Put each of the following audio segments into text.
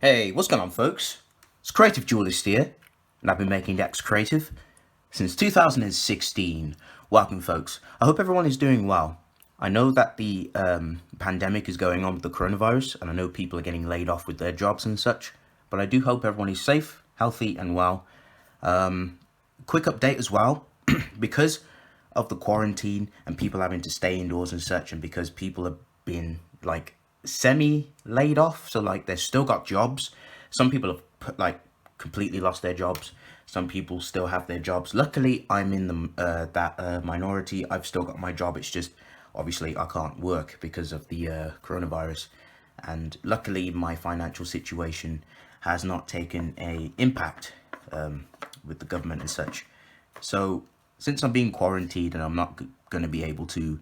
Hey, what's going on, folks? It's Creative Duelist here, and I've been making decks creative since 2016. Welcome, folks. I hope everyone is doing well. I know that the pandemic is going on with the coronavirus, and I know people are getting laid off with their jobs and such, but I do hope everyone is safe, healthy, and well. Quick update as well, because of the quarantine and people having to stay indoors and such, and because people have been like semi laid off, so like they've still got jobs. Some people have completely lost their jobs. Some people still have their jobs. Luckily, I'm in that minority. I've still got my job. It's just obviously I can't work because of the coronavirus, and luckily my financial situation has not taken a impact with the government and such. So since I'm being quarantined and I'm not going to be able to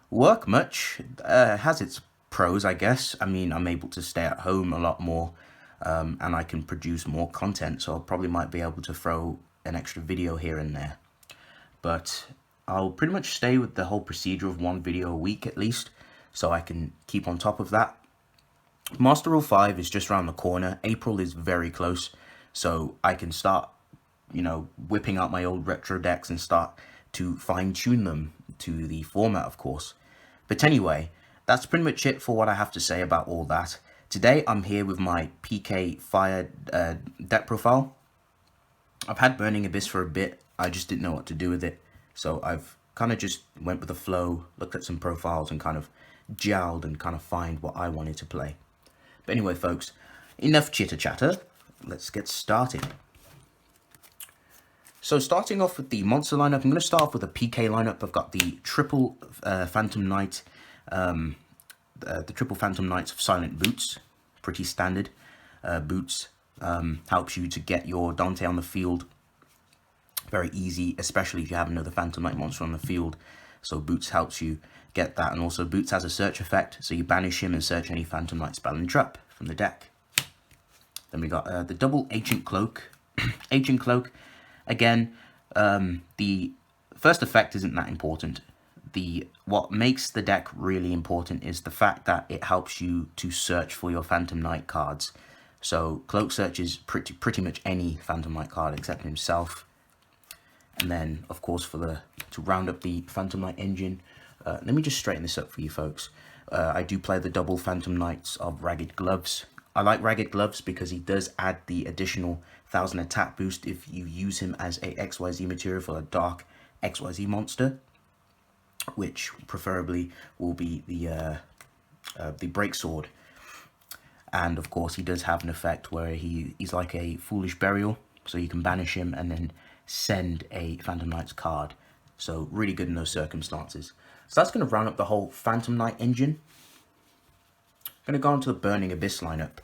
work much, has its pros, I guess. I mean, I'm able to stay at home a lot more, and I can produce more content, so I probably might be able to throw an extra video here and there. But I'll pretty much stay with the whole procedure of one video a week at least, so I can keep on top of that. Master Rule 5 is just around the corner. April is very close, so I can start, whipping out my old retro decks and start to fine-tune them to the format, of course. But anyway, that's pretty much it for what I have to say about all that. Today, I'm here with my PK Fire deck profile. I've had Burning Abyss for a bit. I just didn't know what to do with it. So I've kind of just went with the flow, looked at some profiles, and kind of gelled and kind of find what I wanted to play. But anyway, folks, enough chitter-chatter. Let's get started. So starting off with the monster lineup, I'm going to start off with a PK lineup. I've got the triple Phantom Knight, the triple Phantom Knights of Silent Boots, pretty standard boots. Helps you to get your Dante on the field very easy, especially if you have another Phantom Knight monster on the field. So Boots helps you get that, and also Boots has a search effect, so you banish him and search any Phantom Knight spell and trap from the deck. Then we got the double Ancient Cloak. Ancient Cloak, again, the first effect isn't that important. What makes the deck really important is the fact that it helps you to search for your Phantom Knight cards. So Cloak searches pretty much any Phantom Knight card except himself. And then, of course, to round up the Phantom Knight engine, let me just straighten this up for you folks. I do play the double Phantom Knights of Ragged Gloves. I like Ragged Gloves because he does add the additional 1000 attack boost if you use him as a XYZ material for a dark XYZ monster, which preferably will be the Break Sword. And of course, he does have an effect where he's like a Foolish Burial, so you can banish him and then send a Phantom Knight's card. So really good in those circumstances. So that's going to round up the whole Phantom Knight engine. I'm going to go on to the Burning Abyss lineup.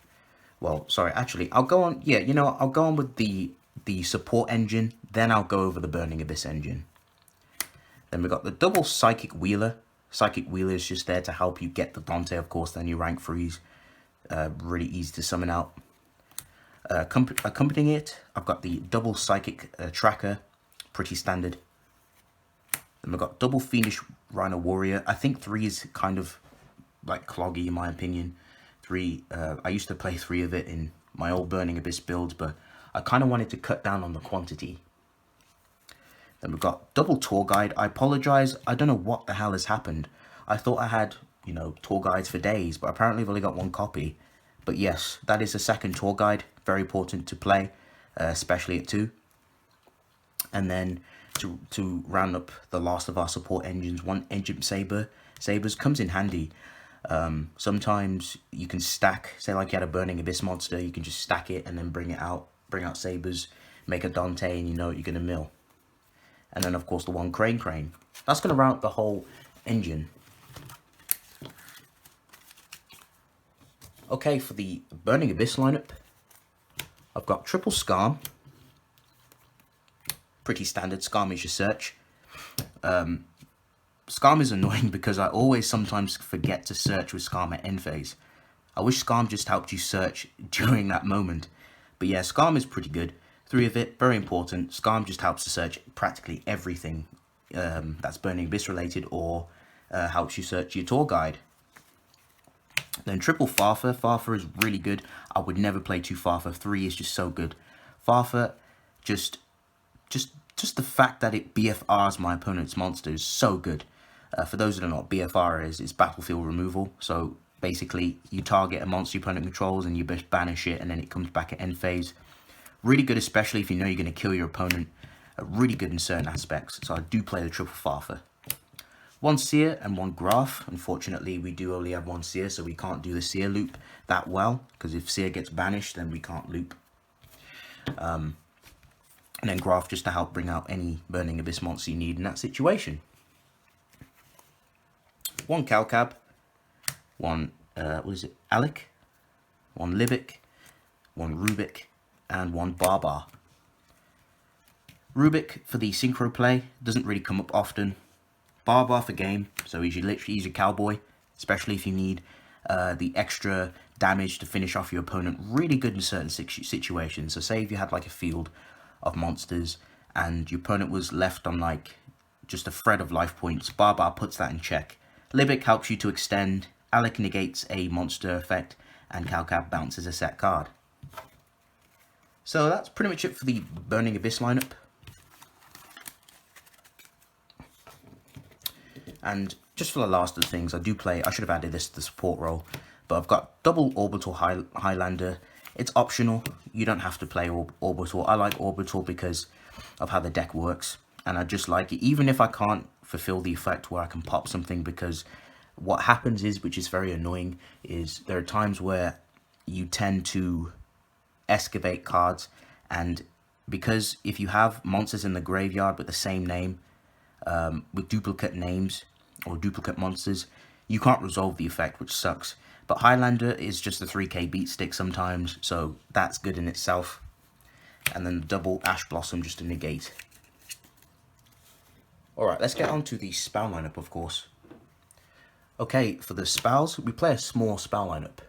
Well, sorry, actually, I'll go on. Yeah, I'll go on with the support engine, then I'll go over the Burning Abyss engine. Then we've got the double Psychic Wheeler. Psychic Wheeler is just there to help you get the Dante, of course, then you rank freeze. Really easy to summon out. Accompanying it, I've got the double Psychic Tracker, pretty standard. Then we've got double Fiendish Rhino Warrior. I think 3 is kind of like cloggy in my opinion. 3, I used to play 3 of it in my old Burning Abyss builds, but I kind of wanted to cut down on the quantity. Then we've got double Tour Guide. I apologize, I don't know what the hell has happened. I thought I had, tour guides for days, but apparently I've only got 1 copy. But yes, that is a second tour guide, very important to play, especially at 2. And then to round up the last of our support engines, 1 Ancient Sabers comes in handy. Sometimes you can stack, say like you had a Burning Abyss monster, you can just stack it and then bring out Sabers, make a Dante, and you know what you're going to mill. And then of course the 1 Crane. That's going to round up the whole engine. Okay, for the Burning Abyss lineup, I've got triple Skarm. Pretty standard. Skarm is your search. Skarm is annoying because I always sometimes forget to search with Skarm at end phase. I wish Skarm just helped you search during that moment. But yeah, Skarm is pretty good. 3 of it, very important. Skarm just helps to search practically everything that's Burning Abyss related, or helps you search your tour guide. Then triple Farfa. Farfa is really good. I would never play 2 Farfa. 3 is just so good. Farfa, just the fact that it BFRs my opponent's monster is so good. For those that don't know what BFR is, it's battlefield removal. So basically, you target a monster your opponent controls and you just banish it, and then it comes back at end phase. Really good, especially if you know you're going to kill your opponent. Really good in certain aspects. So I do play the triple Farfa. 1 Seer and 1 Graph. Unfortunately, we do only have 1 Seer, so we can't do the Seer loop that well, because if Seer gets banished, then we can't loop. And then Graph just to help bring out any Burning Abyss monster you need in that situation. 1 Calcab, 1, Alec, 1 Libic, 1 Rubik, and 1 Barbar. Rubik for the synchro play, doesn't really come up often. Barbar for game, so he's a cowboy, especially if you need the extra damage to finish off your opponent. Really good in certain situations. So say if you had like a field of monsters and your opponent was left on like just a thread of life points, Barbar puts that in check. Libic helps you to extend, Alec negates a monster effect, and Calcab bounces a set card. So that's pretty much it for the Burning Abyss lineup. And just for the last of the things, I should have added this to the support role, but I've got double Orbital Highlander. It's optional, you don't have to play Orbital. I like Orbital because of how the deck works, and I just like it, even if I can't fulfill the effect where I can pop something, because what happens is, which is very annoying, is there are times where you tend to excavate cards, and because if you have monsters in the graveyard with the same name, with duplicate names or duplicate monsters, you can't resolve the effect, which sucks. But Highlander is just a 3k beat stick sometimes, so that's good in itself. And then the double Ash Blossom just to negate. Alright, let's get on to the spell lineup, of course. Okay, for the spells, we play a small spell lineup.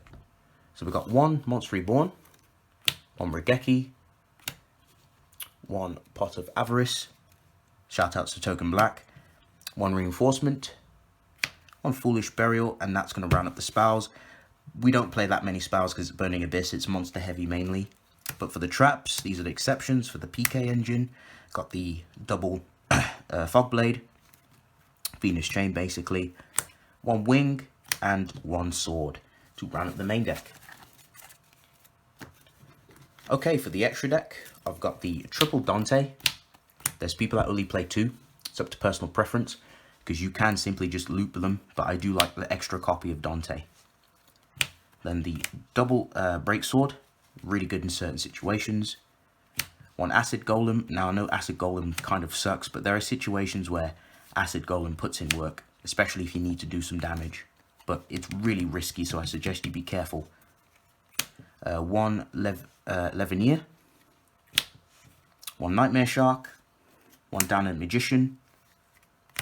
So we've got 1 Monster Reborn, 1 Regeki, 1 Pot of Avarice, shoutouts to Token Black, 1 Reinforcement, 1 Foolish Burial, and that's going to round up the spells. We don't play that many spells because it's Burning Abyss, it's monster heavy mainly. But for the traps, these are the exceptions. For the PK engine, got the double Fog Blade, Venus Chain basically, 1 Wing, and 1 Sword to round up the main deck. Okay, for the extra deck, I've got the triple Dante. There's people that only play 2. It's up to personal preference, because you can simply just loop them, but I do like the extra copy of Dante. Then the double Breaksword, really good in certain situations. 1 Acid Golem. Now I know Acid Golem kind of sucks, but there are situations where Acid Golem puts in work, especially if you need to do some damage. But it's really risky, so I suggest you be careful. 1 Levenier, 1 Nightmare Shark, 1 Downed Magician,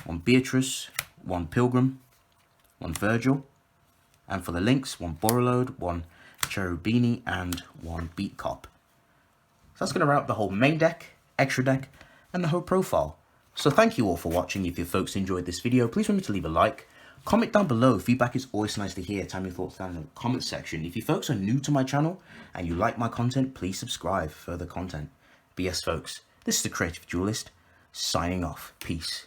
1 Beatrice, 1 Pilgrim, 1 Virgil, and for the links, 1 Borrelode, 1 Cherubini, and 1 Beat Cop. So that's going to wrap up the whole main deck, extra deck, and the whole profile. So thank you all for watching. If you folks enjoyed this video, please remember to leave a like. Comment down below. Feedback is always nice to hear. Tell me your thoughts down in the comment section. If you folks are new to my channel and you like my content, please subscribe for further content. But yes, folks, this is the Creative Duelist, signing off. Peace.